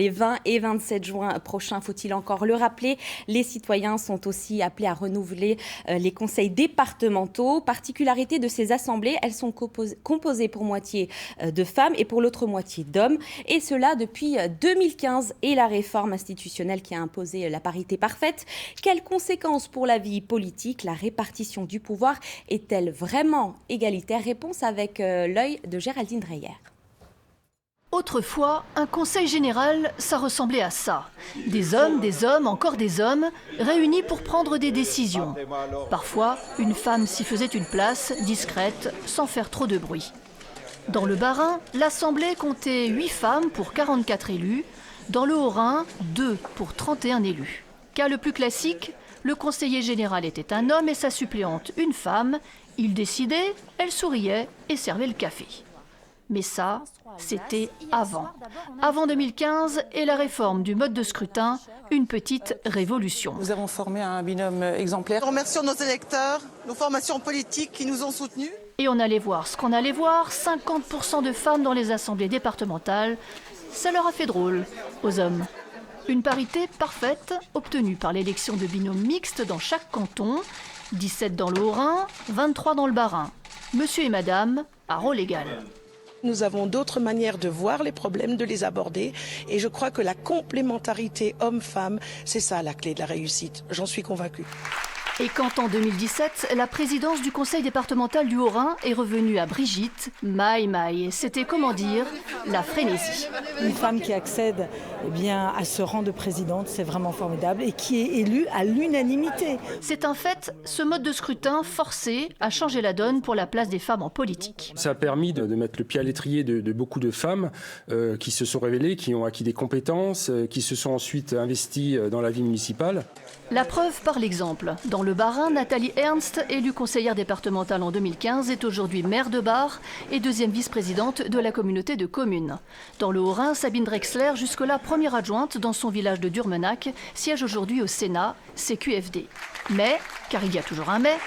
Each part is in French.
Les 20 et 27 juin prochains, faut-il encore le rappeler, les citoyens sont aussi appelés à renouveler les conseils départementaux. Particularité de ces assemblées, elles sont composées pour moitié de femmes et pour l'autre moitié d'hommes. Et cela depuis 2015 et la réforme institutionnelle qui a imposé la parité parfaite. Quelles conséquences pour la vie politique? La répartition du pouvoir est-elle vraiment égalitaire? Réponse avec l'œil de Géraldine Dreyer. Autrefois, un conseil général, ça ressemblait à ça. Des hommes, encore des hommes, réunis pour prendre des décisions. Parfois, une femme s'y faisait une place, discrète, sans faire trop de bruit. Dans le Bas-Rhin, l'Assemblée comptait 8 femmes pour 44 élus. Dans le Haut-Rhin, 2 pour 31 élus. Cas le plus classique, le conseiller général était un homme et sa suppléante une femme. Il décidait, elle souriait et servait le café. Mais ça, c'était avant. Avant 2015 et la réforme du mode de scrutin, une petite révolution. Nous avons formé un binôme exemplaire. Nous remercions nos électeurs, nos formations politiques qui nous ont soutenus. Et on allait voir ce qu'on allait voir, 50% de femmes dans les assemblées départementales. Ça leur a fait drôle aux hommes. Une parité parfaite obtenue par l'élection de binômes mixtes dans chaque canton. 17 dans le Haut-Rhin, 23 dans le Bas-Rhin. Monsieur et madame, à rôle égal. Nous avons d'autres manières de voir les problèmes, de les aborder. Et je crois que la complémentarité homme-femme, c'est ça la clé de la réussite. J'en suis convaincue. Et quand en 2017, la présidence du conseil départemental du Haut-Rhin est revenue à Brigitte, c'était comment dire, la frénésie. Une femme qui accède à ce rang de présidente, c'est vraiment formidable et qui est élue à l'unanimité. C'est un fait, ce mode de scrutin forcé a changé la donne pour la place des femmes en politique. Ça a permis de mettre le pied à l'étrier de beaucoup de femmes qui se sont révélées, qui ont acquis des compétences, qui se sont ensuite investies dans la vie municipale. La preuve par l'exemple. Dans le Bas-Rhin, Nathalie Ernst, élue conseillère départementale en 2015, est aujourd'hui maire de Bar et deuxième vice-présidente de la communauté de communes. Dans le Haut-Rhin, Sabine Drexler, jusque-là première adjointe dans son village de Durmenac, siège aujourd'hui au Sénat, CQFD. Mais, car il y a toujours un mais,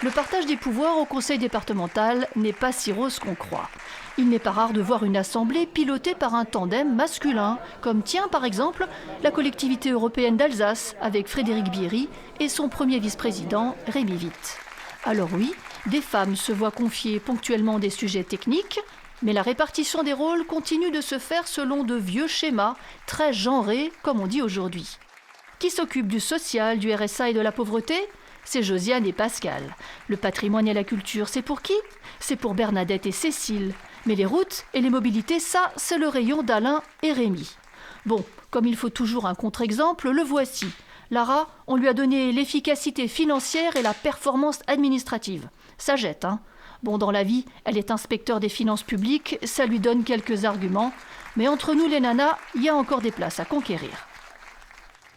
le partage des pouvoirs au conseil départemental n'est pas si rose qu'on croit. Il n'est pas rare de voir une assemblée pilotée par un tandem masculin, comme par exemple la collectivité européenne d'Alsace avec Frédéric Bierry et son premier vice-président Rémi Witt. Alors oui, des femmes se voient confier ponctuellement des sujets techniques, mais la répartition des rôles continue de se faire selon de vieux schémas, très genrés comme on dit aujourd'hui. Qui s'occupe du social, du RSA et de la pauvreté ? C'est Josiane et Pascal. Le patrimoine et la culture, c'est pour qui ? C'est pour Bernadette et Cécile. Mais les routes et les mobilités, ça, c'est le rayon d'Alain et Rémi. Bon, comme il faut toujours un contre-exemple, le voici. Lara, on lui a donné l'efficacité financière et la performance administrative. Ça jette, hein ? Bon, dans la vie, elle est inspecteur des finances publiques, ça lui donne quelques arguments. Mais entre nous les nanas, il y a encore des places à conquérir.